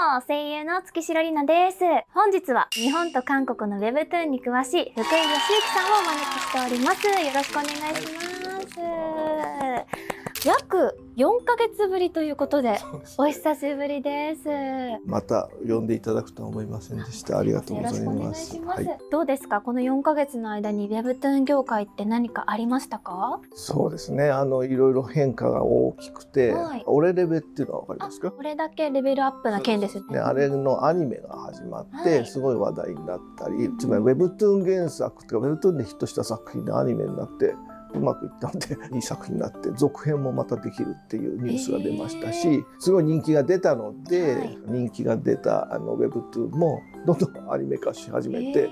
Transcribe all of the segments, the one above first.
も、声優の月城里奈です。本日は日本と韓国の Webtoon に詳しい福井義行さんをお招きしております。よろしくお願いします。約4ヶ月ぶりということで、お久しぶりです。また呼んでいただくとは思いませんでした。ありがとうございます。よろしくお願いします。どうですか、この4ヶ月の間に Webtoon 業界って何かありましたか？そうですね。いろいろ変化が大きくて、はい、俺レベっていうのはわかりますか？これだけレベルアップな件ですね。あれのアニメが始まってすごい話題になったり、つまり Webtoon 原作とか Webtoon でヒットした作品でアニメになってうまくいったんでいい作品になって続編もまたできるっていうニュースが出ましたし、すごい人気が出たので、人気が出たWebtoon もどんどんアニメ化し始めて、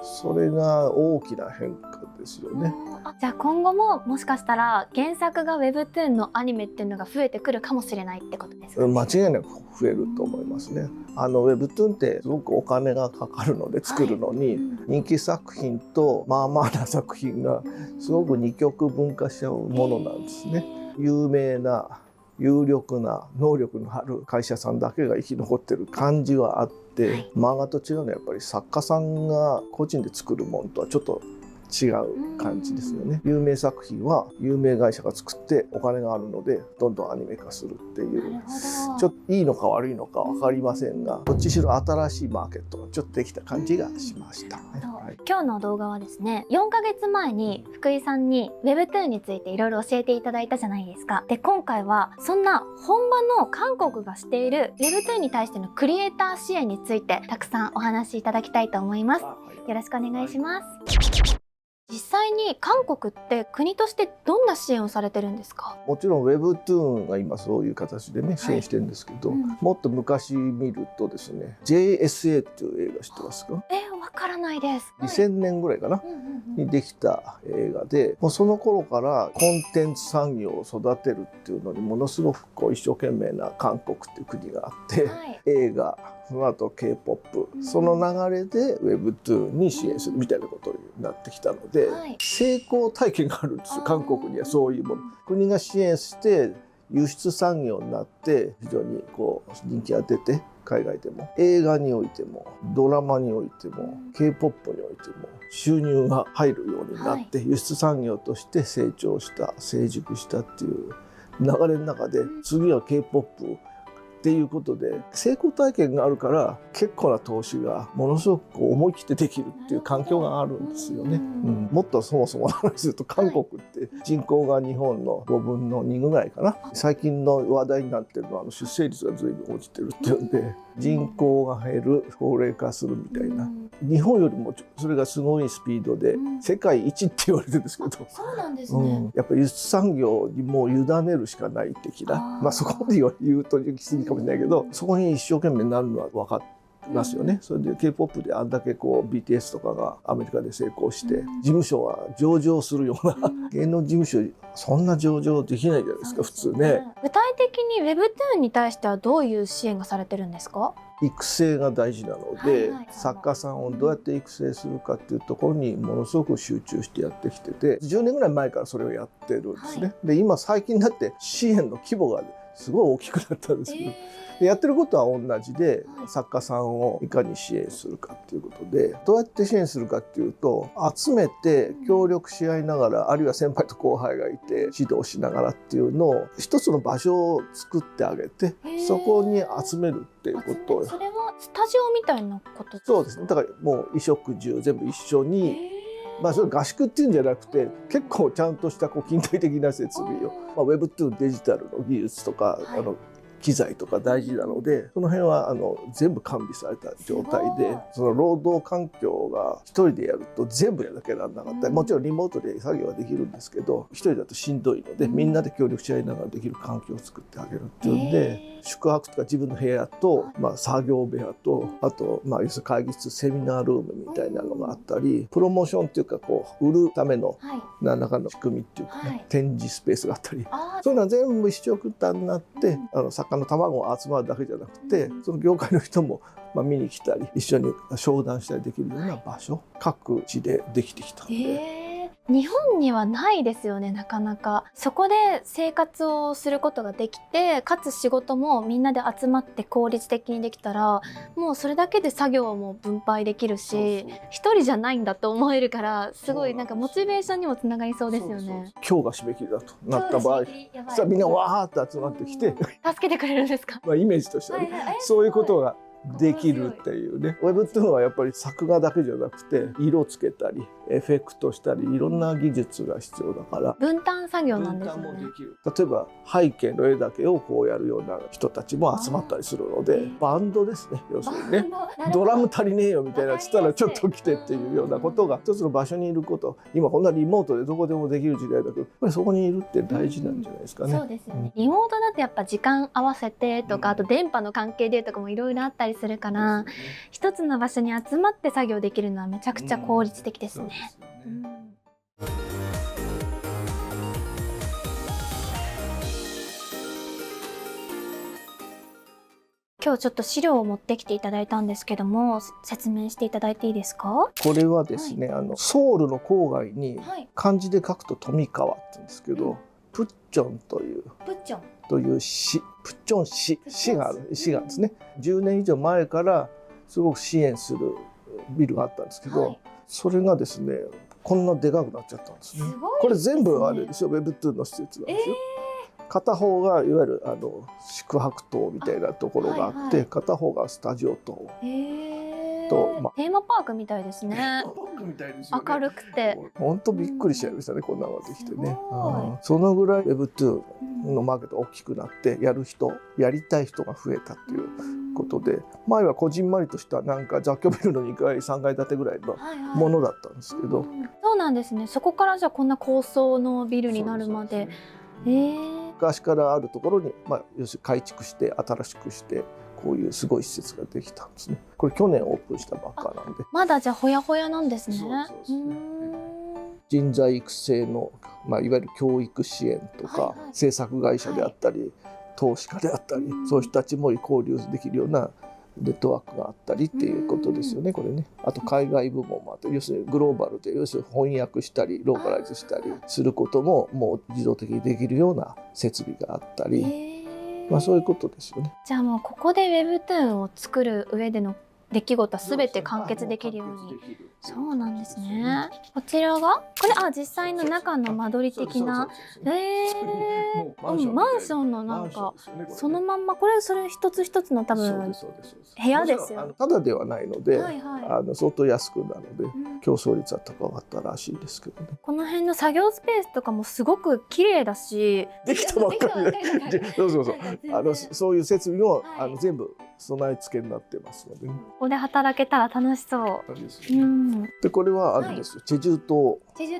それが大きな変化ですよね。じゃあ今後ももしかしたら原作が Webtoon のアニメっていうのが増えてくるかもしれないってことですかね？間違いなく増えると思いますね。Webtoon ってすごくお金がかかるので作るのに、人気作品とまあまあな作品がすごく二極分化しちゃうものなんですね。有名な有力な能力のある会社さんだけが生き残ってる感じはあって、漫画と違うのはやっぱり作家さんが個人で作るものとはちょっと違う感じですよね。有名作品は有名会社が作ってお金があるのでどんどんアニメ化するっていう、ちょっといいのか悪いのか分かりませんが、どっちしろ新しいマーケットがちょっとできた感じがしました。今日の動画はですね、4ヶ月前に福井さんに Webtoon についていろいろ教えていただいたじゃないですか。で、今回はそんな本場の韓国がしている Webtoon に対してのクリエイター支援についてたくさんお話しいただきたいと思います。よろしくお願いします。実際に韓国って国としてどんな支援をされてるんですか？もちろん Webtoon が今そういう形でね支援してるんですけど、もっと昔見るとですね、 JSA っていう映画知ってますか？わからないです。2000年ぐらいかな、にできた映画で、もうその頃からコンテンツ産業を育てるっていうのにものすごくこう一生懸命な韓国っていう国があって、映画、その後 K-POP、その流れで Webtoon に支援するみたいなことになってきたので、成功体験があるんですよ、韓国には。そういうもの国が支援して輸出産業になって非常にこう人気が出て、海外でも映画においてもドラマにおいても K-POP においても収入が入るようになって、輸出産業として成長した成熟したっていう流れの中で、次は K-POPっていうことで成功体験があるから結構な投資がものすごく思い切ってできるっていう環境があるんですよね。もっとそもそもの話すると、韓国って人口が日本の5分の2ぐらいかな。最近の話題になってるのは出生率が随分落ちてるっていうんで、人口が減る、高齢化するみたいな、日本よりもそれがすごいスピードで世界一って言われてるんですけど、そうなんですね。やっぱり輸出産業にもう委ねるしかない的な、そこまで言うと行き過ぎかもしれないけど、そこに一生懸命になるのは分かってますよね。それで K-POP であんだけこう BTS とかがアメリカで成功して、事務所は上場するような芸能事務所、そんな上場できないじゃないですか、普通ね。具体的に Webtoon に対してはどういう支援がされてるんですか？育成が大事なので、作家さんをどうやって育成するかっていうところにものすごく集中してやってきてて、10年ぐらい前からそれをやってるんですね。で、今最近になって支援の規模がすごい大きくなったんですけど、でやってることは同じで、作家さんをいかに支援するかっていうことで、どうやって支援するかっていうと、集めて協力し合いながら、あるいは先輩と後輩がいて指導しながらっていうのを一つの場所を作ってあげて、そこに集めるっていうことを。それはスタジオみたいなことですか？そうですね。だからもう衣食住全部一緒に、それ合宿っていうんじゃなくて、結構ちゃんとした近代的な設備を、Webtoon デジタルの技術とか、機材とか大事なので、その辺は全部完備された状態で、その労働環境が一人でやると全部やらなきゃならなかったり、もちろんリモートで作業はできるんですけど、一人だとしんどいので、みんなで協力し合いながらできる環境を作ってあげるっていうんで、宿泊とか自分の部屋と、作業部屋と、あと、要するに会議室、セミナールームみたいなのがあったり、プロモーションっていうか売るための何らかの仕組みっていうかね、展示スペースがあったり、そういうのは全部一緒くたになって、作家の卵が集まるだけじゃなくて、その業界の人も見に来たり一緒に商談したりできるような場所、各地でできてきたので。日本にはないですよね、なかなか。そこで生活をすることができて、かつ仕事もみんなで集まって効率的にできたら、もうそれだけで作業も分配できるし、一人じゃないんだと思えるから、すごいなんかモチベーションにもつながりそうですよね。今日が締め切りだとなった場合、さあみんなわーって集まってきて、助けてくれるんですか？まあイメージとしてはね、そういうことができるっていうね。ウェブっていうのはやっぱり作画だけじゃなくて、色つけたりエフェクトしたりいろんな技術が必要だから、分担作業なんですよね。分担もできる。例えば背景の絵だけをこうやるような人たちも集まったりするので、バンドですね、要するにね。ドラム足りねえよみたいなっつったらちょっと来てっていうようなことが、一つの場所にいること、今こんなリモートでどこでもできる時代だけど、やっぱりそこにいるって大事なんじゃないですかね。そうですよね。リモートだとやっぱ時間合わせてとか、あと電波の関係でとかもいろいろあったりするから、一つの場所に集まって作業できるのはめちゃくちゃ効率的ですね。今日ちょっと資料を持ってきていただいたんですけども、説明していただいていいですか？これはですね、ソウルの郊外に漢字で書くと富川って言うんですけど、プッチョンという市、プッチョン市があるんですね。10年以上前からすごく支援するビルがあったんですけど、それがですねこんなでかくなっちゃったんですね。これ全部あれですよ、Web2 の施設なんですよ。片方がいわゆる宿泊棟みたいなところがあって、片方がスタジオ棟と、テーマパークみたいですね。明るくて本当びっくりしちゃいましたね、こんなのができてね。そのぐらい Web2 のマーケットが大きくなって、やる人やりたい人が増えたっていうことで、前はこじんまりとしたなんか雑居ビルの2階3階建てぐらいのものだったんですけど、そうなんですね。そこからじゃあこんな高層のビルになるまで。昔からあるところに、要するに改築して新しくしてこういうすごい施設ができたんですね。これ去年オープンしたばっかなんで、まだじゃあほやほやなんですね。人材育成の、いわゆる教育支援とか、制作会社であったり、投資家であったり、そういう人たちも交流できるようなネットワークがあったりっていうことですよね、これね。あと海外部門もあって、要するにグローバルで、要するに翻訳したりローカライズしたりすることももう自動的にできるような設備があったり、そういうことですよね。じゃあもうここで Webtoon を作る上での出来事は全て完結できるように。そうなんですね。こちらがこれ実際の中の間取り的なマンションのなんかそのまんま、これそれ一つ一つの多分部屋ですよ。ただではないので、相当安くなので競争率は高かったらしいですけどね。この辺の作業スペースとかもすごく綺麗だし、できたばっかりでそういう設備も全部備え付けになってますので、ここで働けたら楽しそう。でこれはあるんですよ、チェジュ島。チェ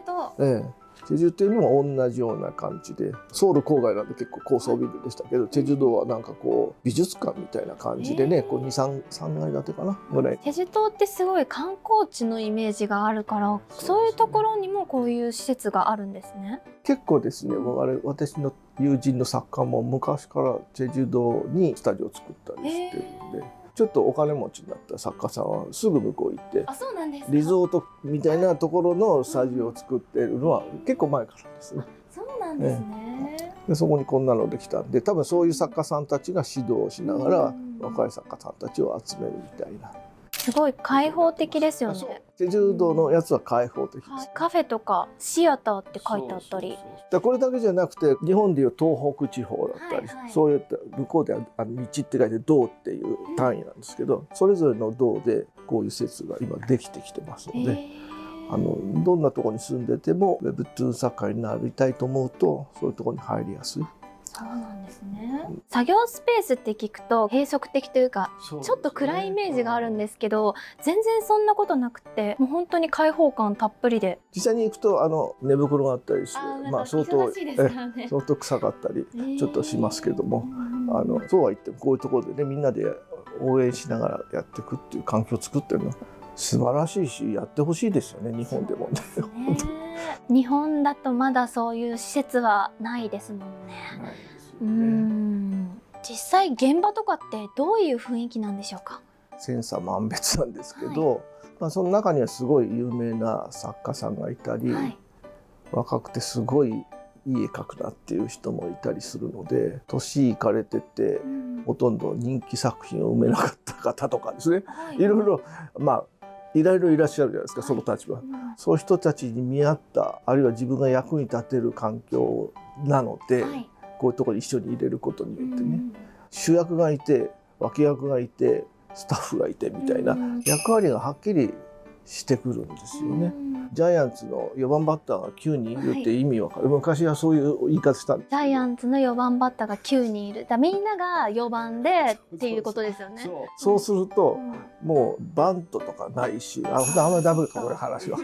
ジュ島にも同じような感じで、ソウル郊外なんで結構高層ビルでしたけど、チェジュ島はなんかこう美術館みたいな感じでね、こう3階建てかなぐらい。チェジュ島ってすごい観光地のイメージがあるから、そういうところにもこういう施設があるんですね。結構ですね、私の友人の作家も昔からチェジュ島にスタジオを作ったりしてるんで、ちょっとお金持ちになった作家さんはすぐ向こう行って、リゾートみたいなところのスタジオを作ってるのは結構前からですね。そうなんですね。でそこにこんなのできたんで、多分そういう作家さんたちが指導しながら若い作家さんたちを集めるみたいな。すごい開放的ですよね。チェジュ島のやつは開放的です。カフェとかシアターって書いてあったり。これだけじゃなくて、日本でいう東北地方だったり、そういった向こうでは道って書いて道っていう単位なんですけど、それぞれの道でこういう施設が今できてきてますので、どんなところに住んでても Web2 作家になりたいと思うと、そういうところに入りやすい。そうなんですね。作業スペースって聞くと閉塞的というか、ちょっと暗いイメージがあるんですけど、全然そんなことなくて、もう本当に開放感たっぷりで。実際に行くと寝袋があったりして、相当臭かったりちょっとしますけども、そうは言ってもこういうところでね、みんなで応援しながらやっていくっていう環境を作ってるのは素晴らしいし、やってほしいですよね、日本でもね。日本だとまだそういう施設はないですもんね。実際現場とかってどういう雰囲気なんでしょうか？千差万別なんですけど、その中にはすごい有名な作家さんがいたり、若くてすごいいい絵描くなっていう人もいたりするので、年いかれててほとんど人気作品を生めなかった方とかですね、いろいろいろいろいらっしゃるじゃないですか、その立場。そういう人たちに見合った、あるいは自分が役に立てる環境なので、こういうところに一緒に入れることによってね、主役がいて脇役がいてスタッフがいてみたいな役割がはっきりしてくるんですよね。ジャイアンツの4番バッターが9人いるって意味わかる、昔はそういう言い方したんです。ジャイアンツの4番バッターが9人いる。みんなが4番でっていうことですよね。そうすると、もうバントとかないし、あんまりダメかこれ話は。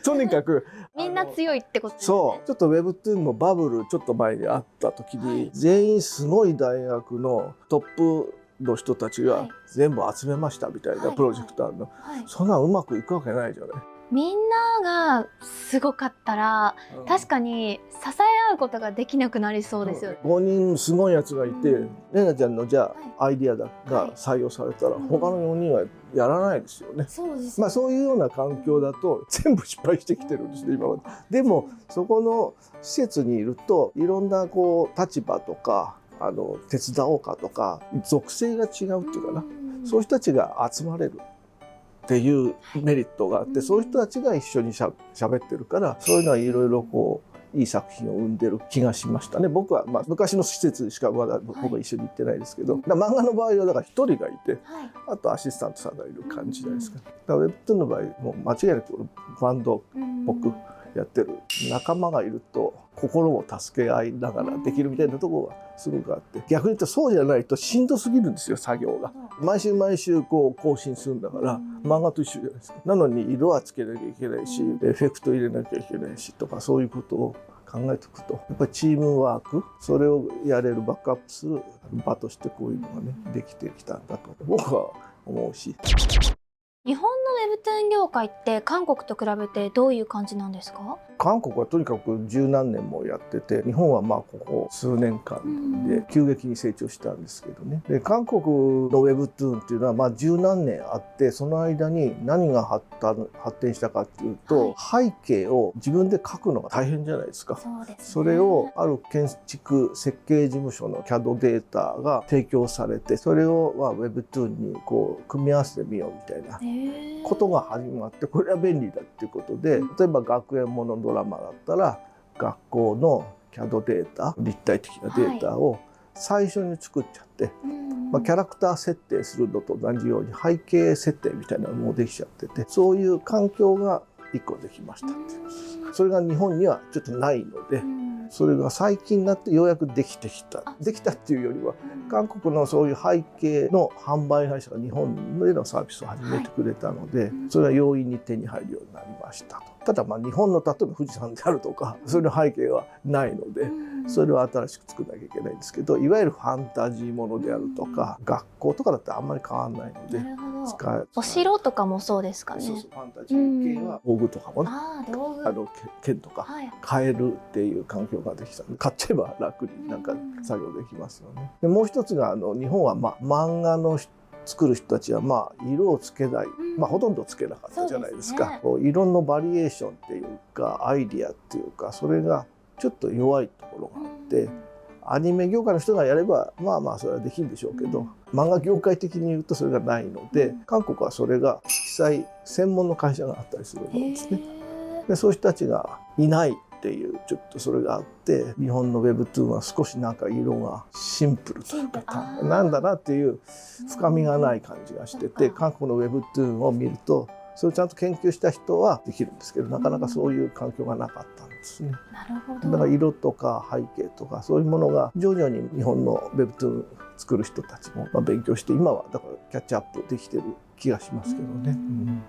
とにかくみんな強いってことですね。そうちょっと Webtoon のバブルちょっと前にあった時に、全員すごい大学のトップの人たちが全部集めましたみたいなプロジェクトあるの、そんなうまくいくわけないじゃない。みんながすごかったら、確かに支え合うことができなくなりそうですよね。5人すごいやつがいて、レナちゃんのじゃあアイディアが採用されたら、他の4人はやらないですよね。そういうような環境だと全部失敗してきてるんですね、今まで。でもそこの施設にいると、いろんな立場とか手伝おうかとか属性が違うっていうかな、そういう人たちが集まれるっていうメリットがあって、そういう人たちが一緒にしゃべってるから、そういうのはいろいろいい作品を生んでる気がしましたね。僕は昔の施設しかまだ僕は一緒に行ってないですけど、漫画の場合はだから1人がいて、あとアシスタントさんがいる感じじゃないですか。だから Webtoon の場合もう間違いなくバンドっぽくやってる、仲間がいると心を助け合いながらできるみたいなところがすごくあって、逆に言うとそうじゃないとしんどすぎるんですよ、作業が。毎週毎週更新するんだから、漫画と一緒じゃないですか。なのに色はつけなきゃいけないし、エフェクト入れなきゃいけないしとか、そういうことを考えておくと、やっぱりチームワーク、それをやれるバックアップする場としてこういうのがねできてきたんだと僕は思うし。日本のウェブトゥーン業界って韓国と比べてどういう感じなんですか？韓国はとにかく十何年もやってて、日本はここ数年間で急激に成長したんですけどね。で韓国のウェブトゥーンっていうのは十何年あって、その間に何が発展したかっていうと、背景を自分で書くのが大変じゃないですか。それをある建築設計事務所の CAD データが提供されて、それをウェブトゥーンに組み合わせてみようみたいなことが始まって、これは便利だっていうことで、例えば学園ものドラマだったら学校の CAD データ、立体的なデータを最初に作っちゃって、キャラクター設定するのと同じように背景設定みたいなのもできちゃってて、そういう環境が1個できましたっていう。それが日本にはちょっとないので、それが最近になってようやくできてきた。できたっていうよりは、韓国のそういう背景の販売会社が日本でのサービスを始めてくれたので、それは容易に手に入るようになりましたと。ただ日本の例えば富士山であるとか、そういう背景はないので、それを新しく作らなきゃいけないんですけど、いわゆるファンタジーものであるとか、学校とかだってあんまり変わらないので、お城とかもそうですかね。ファンタジー系は道具とかもね、剣とか買えるっていう環境ができたので、買っちゃえば楽に作業できますよね。でもう一つが日本は漫画の作る人たちは色をつけない、ほとんどつけなかったじゃないですか。色のバリエーションっていうかアイディアっていうか、それがちょっと弱いところがあって、アニメ業界の人がやればそれはできるんでしょうけど、漫画業界的に言うとそれがないので、韓国はそれが色彩専門の会社があったりするんですね。でそういう人たちがいないっていうちょっとそれがあって、日本の Webtoon は少し色がシンプルというか、なんだなっていう深みがない感じがしてて、韓国の Webtoon を見るとそれをちゃんと研究した人はできるんですけど、なかなかそういう環境がなかったんですね。だから色とか背景とかそういうものが徐々に日本の Webtoon 作る人たちも勉強して、今はだからキャッチアップできてる気がしますけどね。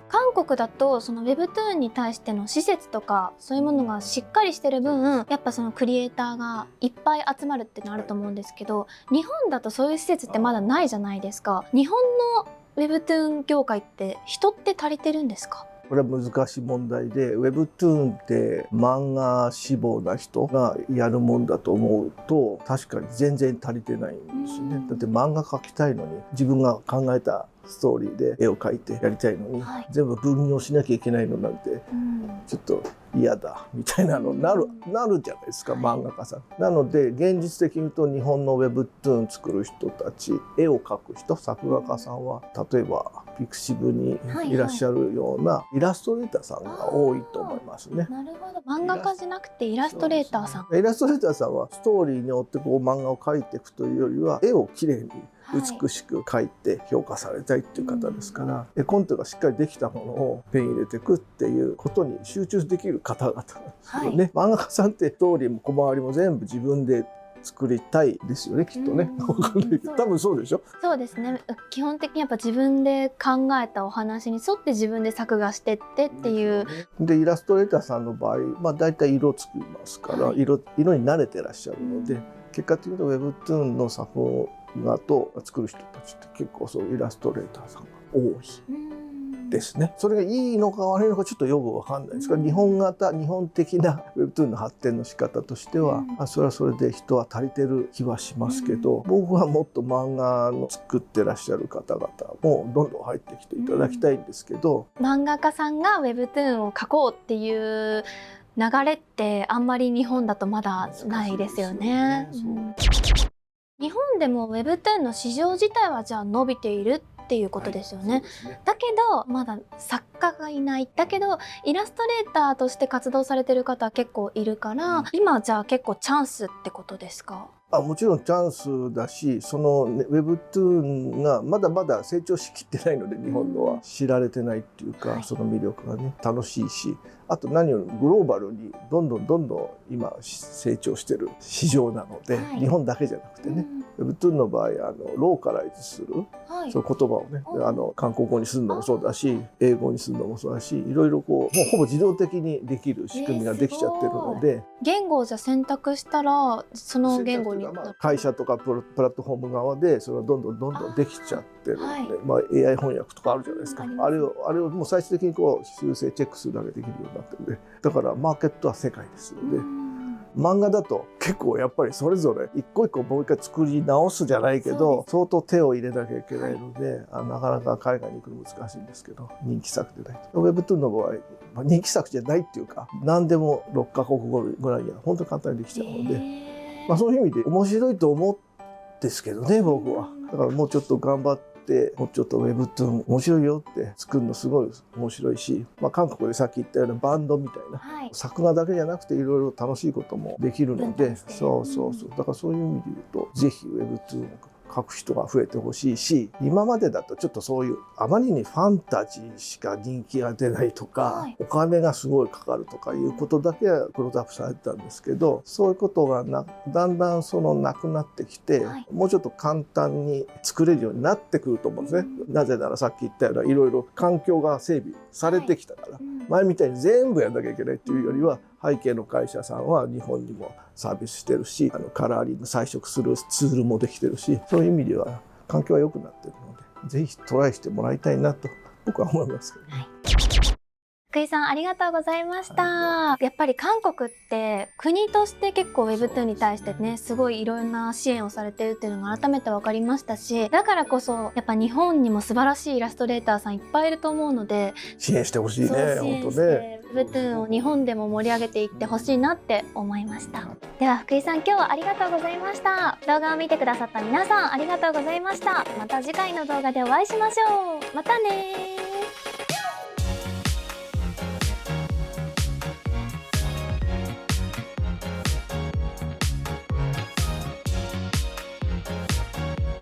韓国だとその Webtoon に対しての施設とかそういうものがしっかりしてる分、やっぱそのクリエイターがいっぱい集まるっていうのあると思うんですけど、日本だとそういう施設ってまだないじゃないですか。日本のWebtoon 業界って人って足りてるんですか？これは難しい問題で、Webtoon って漫画志望な人がやるもんだと思うと確かに全然足りてないんですよね。だって漫画描きたいのに自分が考えたストーリーで絵を描いてやりたいのに、はい、全部分業しなきゃいけないのなんて、ちょっと嫌だみたいなのなるじゃないですか、漫画家さん。なので現実的に言うと日本のウェブトゥーン作る人たち、絵を描く人、作画家さんは例えばピクシブにいらっしゃるようなイラストレーターさんが多いと思いますね。なるほど、漫画家じゃなくてイラストレーターさん。イラストレーターさんはストーリーによってこう漫画を描いていくというよりは、絵をきれいに美しく描いて評価されたいっていう方ですから、絵コンテがしっかりできたものをペン入れていくっていうことに集中できる方々なんですよね。漫画家さんってストーリーも小回りも全部自分で作りたいですよね、きっとね。わかんないけど、多分そうでしょ。そうですね。基本的にやっぱ自分で考えたお話に沿って自分で作画してってっていう。でイラストレーターさんの場合、だいたい色作りますから、色に慣れてらっしゃるので、結果的に言うとウェブトゥーンの作画と作る人たちって結構そうイラストレーターさんが多い。ですね。それがいいのか悪いのかちょっとよくわかんないですが、日本的なウェブトゥーンの発展の仕方としては、それはそれで人は足りてる気はしますけど、僕はもっと漫画の作ってらっしゃる方々もどんどん入ってきていただきたいんですけど、漫画家さんがウェブトゥーンを描こうっていう流れってあんまり日本だとまだないですよね。日本でもウェブトゥーンの市場自体はじゃあ伸びているっていうことですよね。だけどまだ作家がいない。だけどイラストレーターとして活動されてる方は結構いるから、今じゃあ結構チャンスってことですか？もちろんチャンスだし、その、ね、ウェブトゥーンがまだまだ成長しきってないので、日本のは知られてないっていうか、その魅力がね楽しいし、あと何よりグローバルにどんどん今成長してる市場なので、日本だけじゃなくてね、ウェブトゥーンの場合ローカライズする、その言葉をね韓国語にするのもそうだし、英語にするのもそうだし、いろいろこうもうほぼ自動的にできる仕組みができちゃってるので、言語をじゃ選択したらその言語に会社とかプラットフォーム側でそれはどんどんできちゃってるので、AI 翻訳とかあるじゃないですか。あれをもう最終的にこう修正チェックするだけできるようになってるので、だからマーケットは世界ですので。漫画だと結構やっぱりそれぞれ一個一個もう一回作り直すじゃないけど、相当手を入れなきゃいけないので、なかなか海外に行くの難しいんですけど、人気作でないと。ウェブトゥーンの場合、人気作じゃないっていうか、何でも6カ国語ぐらいには本当に簡単にできちゃうので、そういう意味で面白いと思うんですけどね、僕は。だからもうちょっと頑張って。もうちょっとウェブトゥーン面白いよって作るのすごい面白いし、韓国でさっき言ったようなバンドみたいな、作画だけじゃなくていろいろ楽しいこともできるので、だからそういう意味で言うとぜひウェブトゥーンを書く人が増えてほしいし、今までだとちょっとそういうあまりにファンタジーしか人気が出ないとか、お金がすごいかかるとかいうことだけはクローズアップされてたんですけど、そういうことがだんだんなくなってきて、もうちょっと簡単に作れるようになってくると思うんですね。なぜならさっき言ったようないろいろ環境が整備されてきたから、前みたいに全部やんなきゃいけないっていうよりは、背景の会社さんは日本にもサービスしてるし、カラーリング彩色するツールもできてるし、そういう意味では環境は良くなってるので、ぜひトライしてもらいたいなと僕は思いますけどね。福井さんありがとうございました。やっぱり韓国って国として結構 Web2 に対してね、すごいいろんな支援をされてるっていうのが改めて分かりましたし、だからこそやっぱ日本にも素晴らしいイラストレーターさんいっぱいいると思うので、支援してほしいね。本当ね。Web2 を日本でも盛り上げていってほしいなって思いました。では福井さん、今日はありがとうございました。動画を見てくださった皆さんありがとうございました。また次回の動画でお会いしましょう。またねー。